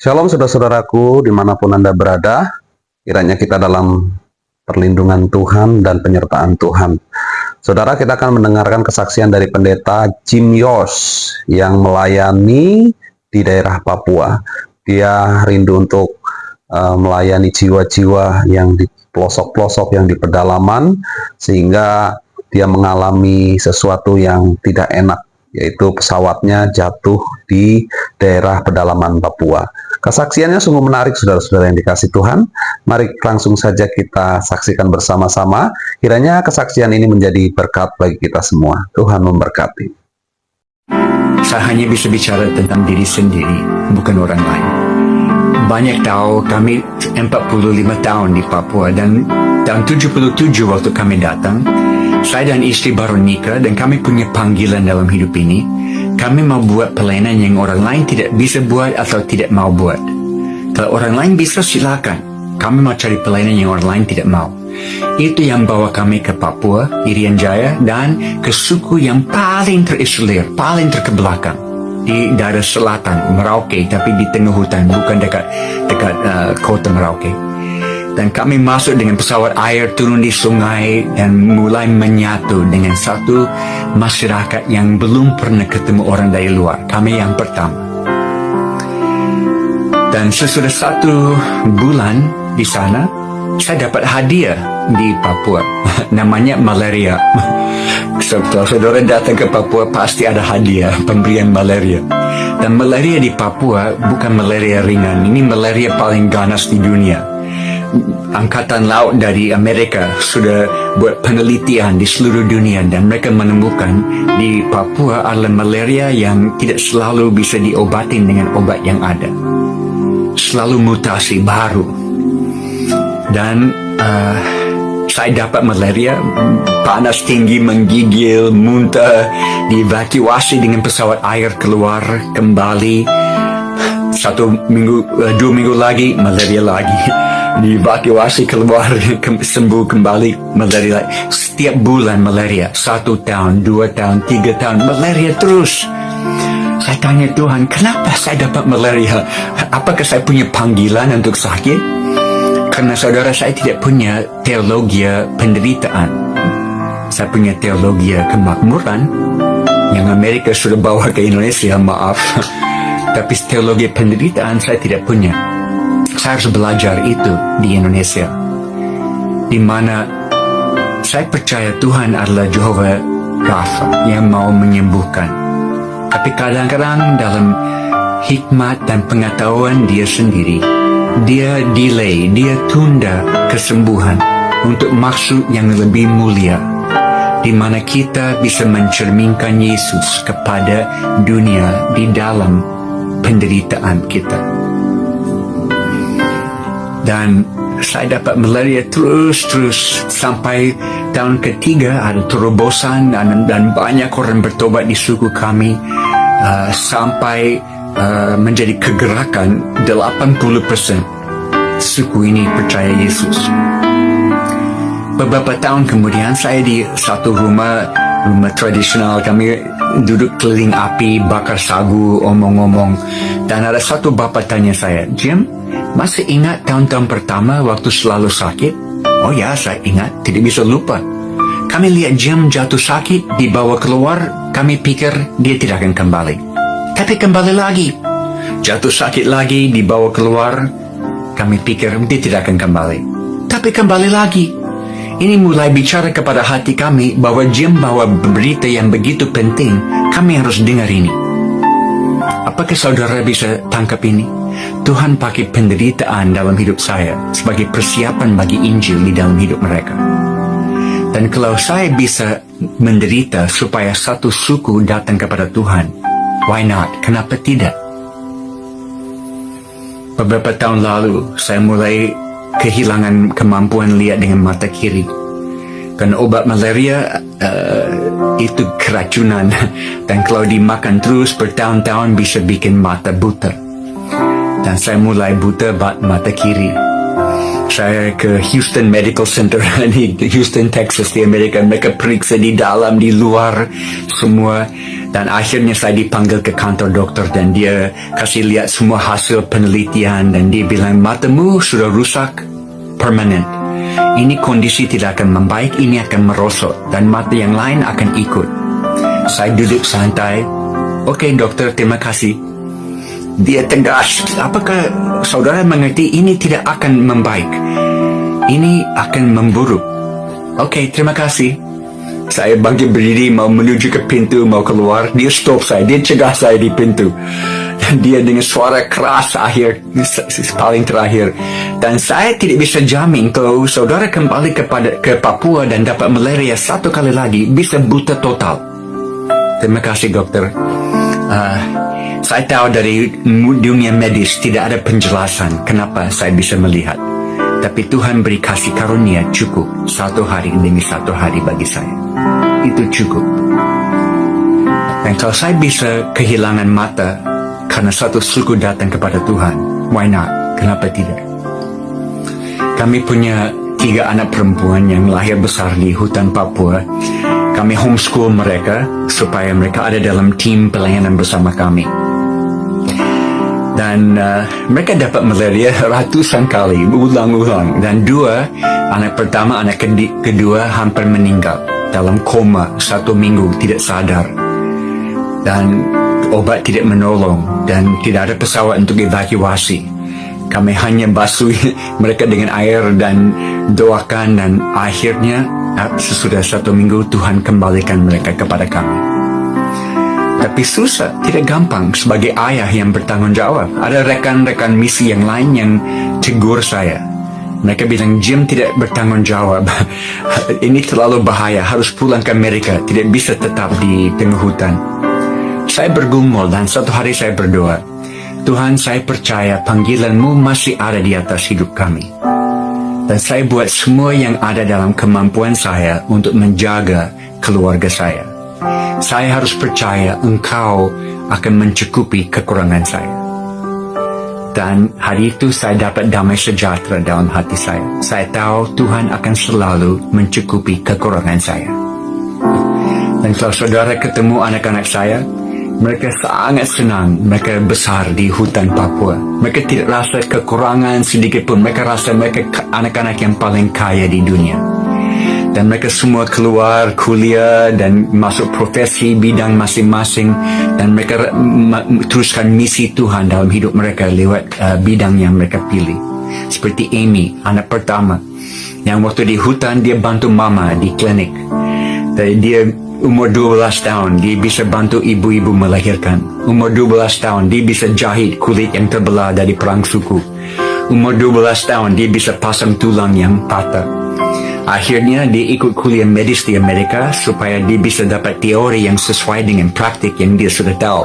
Shalom saudara-saudaraku dimanapun Anda berada, kiranya kita dalam perlindungan Tuhan dan penyertaan Tuhan. Saudara, kita akan mendengarkan kesaksian dari pendeta Jim Yos yang melayani di daerah Papua. Dia rindu untuk melayani jiwa-jiwa yang di pelosok-pelosok, yang di pedalaman, sehingga dia mengalami sesuatu yang tidak enak, yaitu pesawatnya jatuh di daerah pedalaman Papua. Kesaksiannya sungguh menarik, saudara-saudara yang dikasih Tuhan. Mari langsung saja kita saksikan bersama-sama. Kiranya kesaksian ini menjadi berkat bagi kita semua. Tuhan memberkati. Saya hanya bisa bicara tentang diri sendiri, bukan orang lain. Banyak tahu kami 45 tahun di Papua, dan tahun 77 waktu kami datang, saya dan istri baru nikah dan kami punya panggilan dalam hidup ini. Kami mau buat pelayanan yang orang lain tidak bisa buat atau tidak mau buat. Kalau orang lain bisa, silakan. Kami mau cari pelayanan yang orang lain tidak mau. Itu yang bawa kami ke Papua, Irian Jaya, dan ke suku yang paling terisolir, paling terkebelakang. Di daerah selatan, Merauke, tapi di tengah hutan, bukan dekat kota Merauke. Dan kami masuk dengan pesawat air, turun di sungai, dan mulai menyatu dengan satu masyarakat yang belum pernah ketemu orang dari luar. Kami yang pertama. Dan sesudah 1 bulan di sana, saya dapat hadiah di Papua. Namanya malaria. Kalau saudara datang ke Papua, pasti ada hadiah, pemberian malaria. Dan malaria di Papua bukan malaria ringan. Ini malaria paling ganas di dunia. Angkatan Laut dari Amerika sudah buat penelitian di seluruh dunia, dan mereka menemukan di Papua adalah malaria yang tidak selalu bisa diobati dengan obat yang ada. Selalu mutasi baru. Dan saya dapat malaria, panas tinggi, menggigil, muntah, dievakuasi dengan pesawat air keluar kembali. 2 minggu lagi, malaria lagi. Dievakuasi keluar, sembuh kembali, malaria lagi. Setiap bulan malaria, 1 tahun, 2 tahun, 3 tahun, malaria terus. Saya tanya Tuhan, kenapa saya dapat malaria? Apakah saya punya panggilan untuk sakit? Karena saudara, saya tidak punya teologi penderitaan. Saya punya teologi kemakmuran yang Amerika sudah bawa ke Indonesia, maaf. Tapi teologi penderitaan saya tidak punya. Saya harus belajar itu di Indonesia, di mana saya percaya Tuhan adalah Jehovah Rafa yang mau menyembuhkan. Tapi kadang-kadang dalam hikmat dan pengetahuan Dia sendiri, Dia delay, Dia tunda kesembuhan untuk maksud yang lebih mulia, di mana kita bisa mencerminkan Yesus kepada dunia di dalam penderitaan kita. Dan saya dapat malaria terus sampai tahun ketiga ada terobosan, dan banyak orang bertobat di suku kami, sampai menjadi kegerakan 80% suku ini percaya Yesus. Beberapa tahun kemudian saya di satu rumah tradisional, kami duduk keliling api, bakar sagu, omong-omong, dan ada satu bapak tanya saya, Jim, masih ingat tahun-tahun pertama waktu selalu sakit? Oh ya, saya ingat, tidak bisa lupa. Kami lihat Jim jatuh sakit, dibawa keluar, kami pikir dia tidak akan kembali. Tapi kembali lagi. Jatuh sakit lagi, dibawa keluar, kami pikir dia tidak akan kembali. Tapi kembali lagi. Ini mulai bicara kepada hati kami bahwa Jim bawa berita yang begitu penting, kami harus dengar ini. Apakah saudara bisa tangkap ini? Tuhan pakai penderitaan dalam hidup saya sebagai persiapan bagi Injil di dalam hidup mereka. Dan kalau saya bisa menderita supaya satu suku datang kepada Tuhan, why not? Kenapa tidak? Beberapa tahun lalu, saya mulai kehilangan kemampuan lihat dengan mata kiri. Karena obat malaria itu keracunan, dan kalau dimakan terus bertahun-tahun bisa bikin mata buta. Dan saya mulai buta mata kiri. Saya ke Houston Medical Center di Houston, Texas di Amerika. Mereka periksa di dalam, di luar, semua. Dan akhirnya saya dipanggil ke kantor dokter dan dia kasih lihat semua hasil penelitian dan dia bilang matamu sudah rusak permanen. Ini kondisi tidak akan membaik, ini akan merosot dan mata yang lain akan ikut. Saya duduk santai. Okey dokter, terima kasih. Dia tegas. Apakah saudara mengerti ini tidak akan membaik? Ini akan memburuk. Okey, terima kasih. Saya bangkit berdiri mau menuju ke pintu, mau keluar. Dia stop saya. Dia cegah saya di pintu. Dan dia dengan suara keras paling terakhir. Dan saya tidak bisa jamin kalau saudara kembali ke Papua dan dapat malaria satu kali lagi, bisa buta total. Terima kasih dokter. Saya tahu dari dunia medis tidak ada penjelasan kenapa saya bisa melihat. Tapi Tuhan beri kasih karunia cukup 1 hari demi 1 hari bagi saya. Itu cukup. Dan kalau saya bisa kehilangan mata karena satu suku datang kepada Tuhan, why not? Kenapa tidak? Kami punya 3 anak perempuan yang lahir besar di hutan Papua. Kami homeschool mereka supaya mereka ada dalam tim pelayanan bersama kami. Dan mereka dapat malaria ratusan kali, ulang-ulang. Dan 2, anak pertama, anak kedua hampir meninggal dalam koma 1 minggu, tidak sadar. Dan obat tidak menolong dan tidak ada pesawat untuk evakuasi. Kami hanya basuh mereka dengan air dan doakan dan akhirnya sesudah 1 minggu Tuhan kembalikan mereka kepada kami. Tapi susah, tidak gampang sebagai ayah yang bertanggung jawab. Ada rekan-rekan misi yang lain yang tegur saya. Mereka bilang, Jim tidak bertanggung jawab. Ini terlalu bahaya, harus pulang ke Amerika, tidak bisa tetap di tengah hutan. Saya bergumul dan satu hari saya berdoa, Tuhan, saya percaya panggilan-Mu masih ada di atas hidup kami. Dan saya buat semua yang ada dalam kemampuan saya untuk menjaga keluarga saya. Saya harus percaya Engkau akan mencukupi kekurangan saya. Dan hari itu saya dapat damai sejahtera dalam hati saya. Saya tahu Tuhan akan selalu mencukupi kekurangan saya. Dan kalau saudara ketemu anak-anak saya, mereka sangat senang. Mereka besar di hutan Papua. Mereka tidak rasa kekurangan sedikit pun. Mereka rasa mereka anak-anak yang paling kaya di dunia. Dan mereka semua keluar kuliah dan masuk profesi bidang masing-masing. Dan mereka teruskan misi Tuhan dalam hidup mereka lewat bidang yang mereka pilih. Seperti Amy, anak pertama, yang waktu di hutan dia bantu mama di klinik. Dia umur 12 tahun, dia bisa bantu ibu-ibu melahirkan. Umur 12 tahun, dia bisa jahit kulit yang terbelah dari perang suku. Umur 12 tahun, dia bisa pasang tulang yang patah. Akhirnya dia ikut kuliah medis di Amerika supaya dia bisa dapat teori yang sesuai dengan praktik yang dia sudah tahu.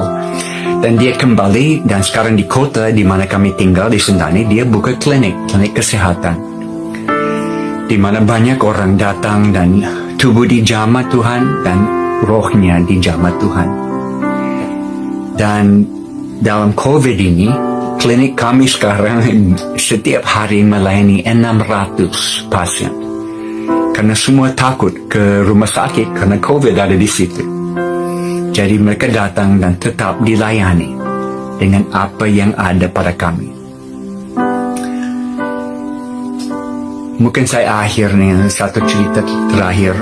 Dan dia kembali dan sekarang di kota di mana kami tinggal di Sentani, dia buka klinik kesehatan. Di mana banyak orang datang dan tubuh dijamah Tuhan dan rohnya dijamah Tuhan. Dan dalam COVID ini, klinik kami sekarang setiap hari melayani 600 pasien. Karena semua takut ke rumah sakit karena COVID ada di situ. Jadi mereka datang dan tetap dilayani dengan apa yang ada pada kami. Mungkin saya akhir dengan satu cerita terakhir.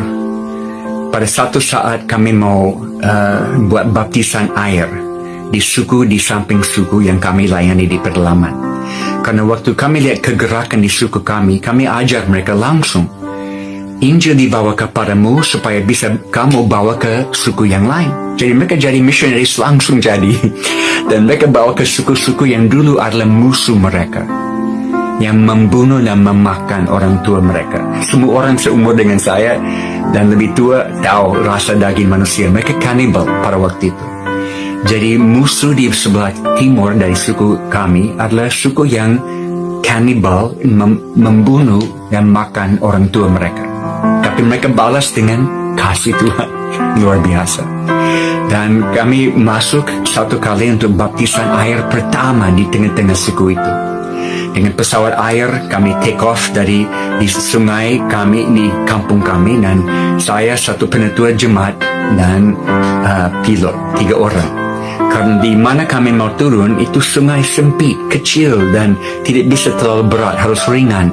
Pada satu saat kami mau buat baptisan air di suku di samping suku yang kami layani di pedalaman. Karena waktu kami lihat kegerakan di suku kami ajar mereka langsung. Injil dibawa kepadamu supaya bisa kamu bawa ke suku yang lain. Jadi mereka jadi missionaries langsung jadi. Dan mereka bawa ke suku-suku yang dulu adalah musuh mereka. Yang membunuh dan memakan orang tua mereka. Semua orang seumur dengan saya dan lebih tua tahu rasa daging manusia. Mereka kanibal pada waktu itu. Jadi musuh di sebelah timur dari suku kami adalah suku yang kanibal, membunuh dan makan orang tua mereka. Tapi mereka balas dengan kasih Tuhan luar biasa. Dan kami masuk satu kali untuk baptisan air pertama di tengah-tengah suku itu. Dengan pesawat air kami take off dari di sungai kami di kampung kami, dan saya satu penetua jemaat dan pilot 3 orang. Karena di mana kami mau turun itu sungai sempit, kecil dan tidak bisa terlalu berat, harus ringan.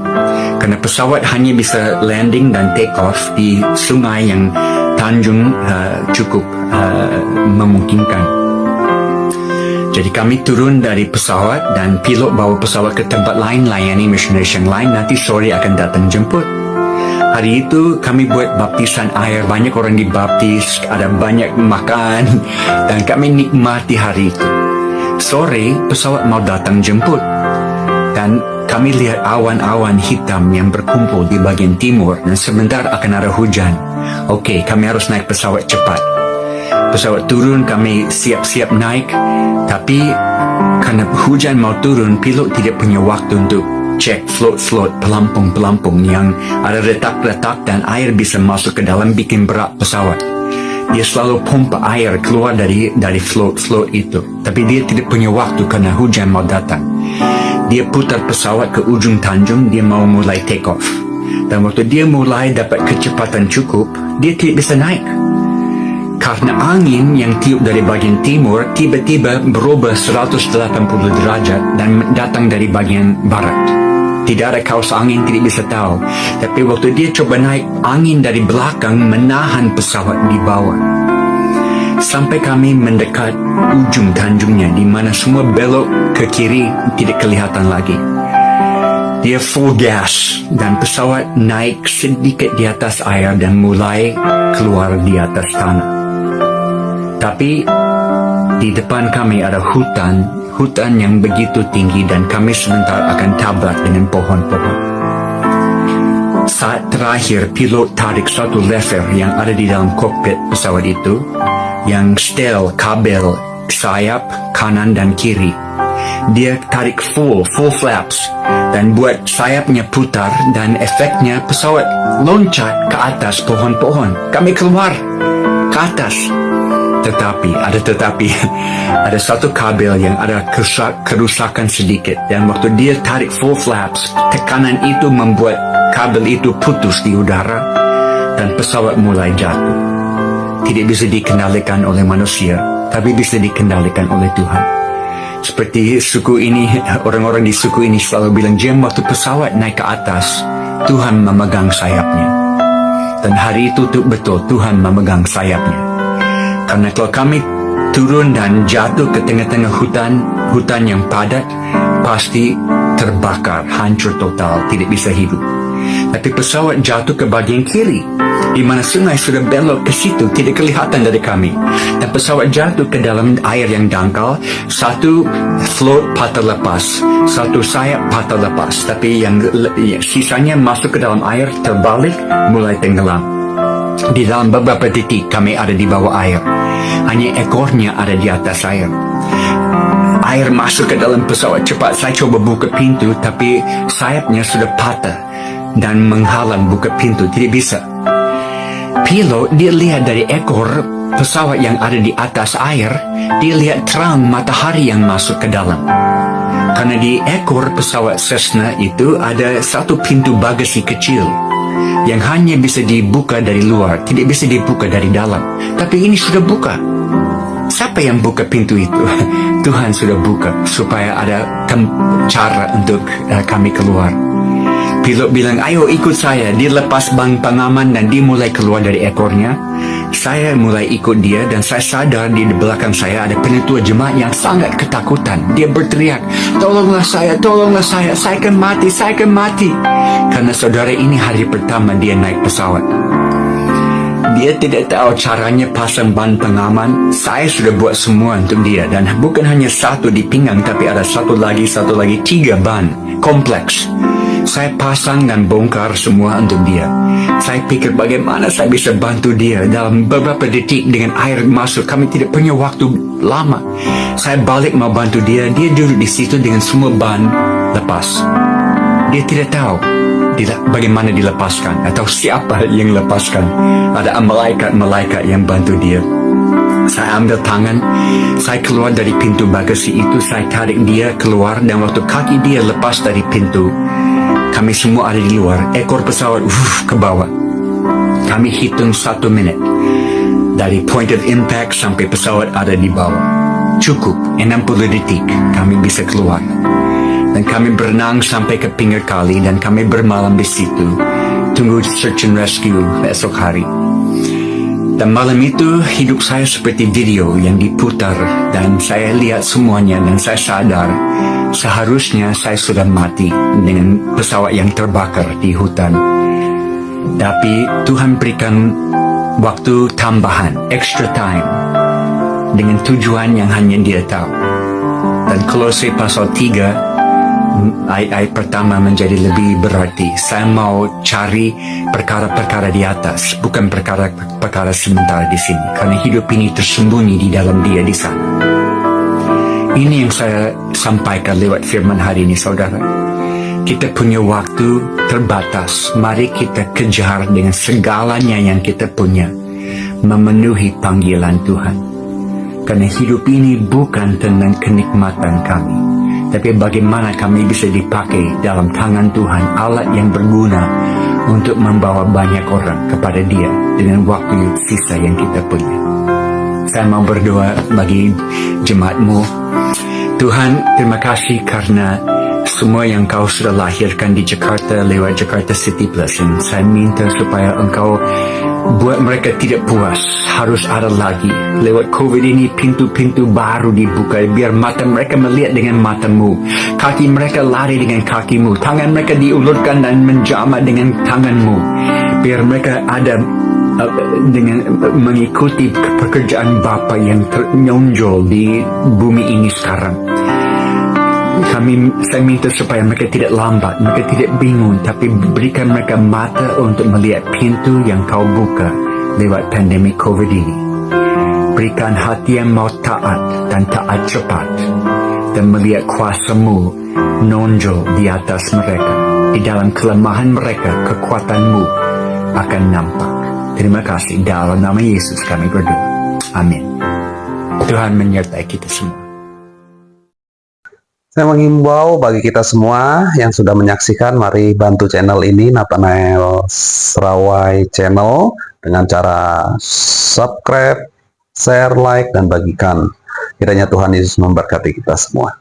Karena pesawat hanya bisa landing dan take off di sungai yang tanjung cukup memungkinkan. Jadi kami turun dari pesawat dan pilot bawa pesawat ke tempat lain, layani missionaries yang lain, nanti sore akan datang jemput. Hari itu kami buat baptisan air, banyak orang dibaptis, ada banyak makan dan kami nikmati hari itu. Sore pesawat mau datang jemput dan kami lihat awan-awan hitam yang berkumpul di bagian timur dan sebentar akan ada hujan. Okey, kami harus naik pesawat cepat. Pesawat turun, kami siap-siap naik, tapi karena hujan mau turun, pilot tidak punya waktu untuk cek float-float, pelampung-pelampung yang ada retak-retak dan air bisa masuk ke dalam, bikin berat pesawat. Dia selalu pompa air keluar dari float-float itu, tapi dia tidak punya waktu karena hujan mau datang. Dia putar pesawat ke ujung tanjung, dia mau mulai take off. Dan waktu dia mulai dapat kecepatan cukup, dia tidak bisa naik. Karena angin yang tiup dari bagian timur tiba-tiba berubah 180 derajat dan datang dari bagian barat. Tidak ada kaus angin, tidak bisa tahu. Tapi waktu dia coba naik, angin dari belakang menahan pesawat di bawah. Sampai kami mendekat ujung tanjungnya di mana semua belok ke kiri tidak kelihatan lagi. Dia full gas dan pesawat naik sedikit di atas air dan mulai keluar di atas tanah. Tapi di depan kami ada hutan yang begitu tinggi dan kami sebentar akan tabrak dengan pohon-pohon. Saat terakhir pilot tarik satu lever yang ada di dalam kokpit pesawat itu, yang setel kabel sayap kanan dan kiri. Dia tarik full flaps dan buat sayapnya putar dan efeknya pesawat loncat ke atas pohon-pohon. Kami keluar ke atas. Tetapi ada satu kabel yang ada kerusakan sedikit, dan waktu dia tarik full flaps, tekanan itu membuat kabel itu putus di udara dan pesawat mulai jatuh. Tidak bisa dikendalikan oleh manusia, tapi bisa dikendalikan oleh Tuhan. Seperti suku ini, orang-orang di suku ini selalu bilang, Jim, waktu pesawat naik ke atas, Tuhan memegang sayapnya. Dan hari itu betul, Tuhan memegang sayapnya. Karena kalau kami turun dan jatuh ke tengah-tengah hutan yang padat, pasti terbakar, hancur total, tidak bisa hidup. Tapi pesawat jatuh ke bagian kiri, di mana sungai sudah belok ke situ, tidak kelihatan dari kami. Dan pesawat jatuh ke dalam air yang dangkal, satu float patah lepas, satu sayap patah lepas, tapi yang sisanya masuk ke dalam air, terbalik, mulai tenggelam. Di dalam beberapa detik kami ada di bawah air, hanya ekornya ada di atas air. Air masuk ke dalam pesawat cepat. Saya coba buka pintu, tapi sayapnya sudah patah dan menghalang buka pintu, tidak bisa. Pilot dia lihat dari ekor pesawat yang ada di atas air, dia lihat terang matahari yang masuk ke dalam. Karena di ekor pesawat Cessna itu ada satu pintu bagasi kecil yang hanya bisa dibuka dari luar, tidak bisa dibuka dari dalam. Tapi ini sudah buka. Siapa yang buka pintu itu? Tuhan sudah buka supaya ada cara untuk kami keluar. Pilot bilang, ayo ikut saya. Dia lepas bang pengaman dan dia mulai keluar dari ekornya. Saya mulai ikut dia dan saya sadar di belakang saya ada penetua jemaat yang sangat ketakutan. Dia berteriak, tolonglah saya, saya akan mati. Karena saudara ini hari pertama dia naik pesawat. Dia tidak tahu caranya pasang ban pengaman. Saya sudah buat semua untuk dia, dan bukan hanya satu di pinggang, tapi ada satu lagi, 3 ban kompleks. Saya pasang dan bongkar semua untuk dia. Saya pikir bagaimana saya bisa bantu dia dalam beberapa detik dengan air masuk. Kami tidak punya waktu lama. Saya balik mau bantu dia. Dia duduk di situ dengan semua ban lepas. Dia tidak tahu bagaimana dilepaskan atau siapa yang lepaskan. Ada malaikat-malaikat yang bantu dia. Saya ambil tangan, saya keluar dari pintu bagasi itu, saya tarik dia keluar, dan waktu kaki dia lepas dari pintu, kami semua ada di luar. Ekor pesawat ke bawah. Kami hitung 1 minit dari point of impact sampai pesawat ada di bawah. Cukup 60 detik kami bisa keluar. Dan kami berenang sampai ke pinggir kali, dan kami bermalam di situ, tunggu search and rescue esok hari. Dan malam itu hidup saya seperti video yang diputar, dan saya lihat semuanya, dan saya sadar seharusnya saya sudah mati dengan pesawat yang terbakar di hutan. Tapi Tuhan berikan waktu tambahan, extra time, dengan tujuan yang hanya Dia tahu. Dan Kolose pasal 3 ayat pertama menjadi lebih berarti. Saya mau cari perkara-perkara di atas, bukan perkara-perkara sementara di sini, karena hidup ini tersembunyi di dalam Dia di sana. Ini yang saya sampaikan lewat firman hari ini, saudara. Kita punya waktu terbatas. Mari kita kejar dengan segalanya yang kita punya, memenuhi panggilan Tuhan. Karena hidup ini bukan tentang kenikmatan kami, tapi bagaimana kami bisa dipakai dalam tangan Tuhan, alat yang berguna untuk membawa banyak orang kepada Dia dengan waktu sisa yang kita punya. Saya mau berdoa bagi jemaatmu. Tuhan, terima kasih karena semua yang Kau sudah lahirkan di Jakarta lewat Jakarta City Plus. Dan saya minta supaya Engkau buat mereka tidak puas, harus ada lagi. Lewat COVID ini pintu-pintu baru dibuka, biar mata mereka melihat dengan matamu, kaki mereka lari dengan kakimu, tangan mereka diulurkan dan menjamah dengan tanganmu, biar mereka ada dengan mengikuti pekerjaan Bapa yang menonjol di bumi ini sekarang. Saya minta supaya mereka tidak lambat, mereka tidak bingung, tapi berikan mereka mata untuk melihat pintu yang Kau buka lewat pandemi COVID ini. Berikan hati yang mau taat dan taat cepat, dan melihat kuasa-Mu nonjol di atas mereka. Di dalam kelemahan mereka, kekuatan-Mu akan nampak. Terima kasih, dalam nama Yesus kami berdoa. Amin. Tuhan menyertai kita semua. Saya menghimbau bagi kita semua yang sudah menyaksikan, mari bantu channel ini, Nathanael Serawai Channel, dengan cara subscribe, share, like, dan bagikan. Kiranya Tuhan Yesus memberkati kita semua.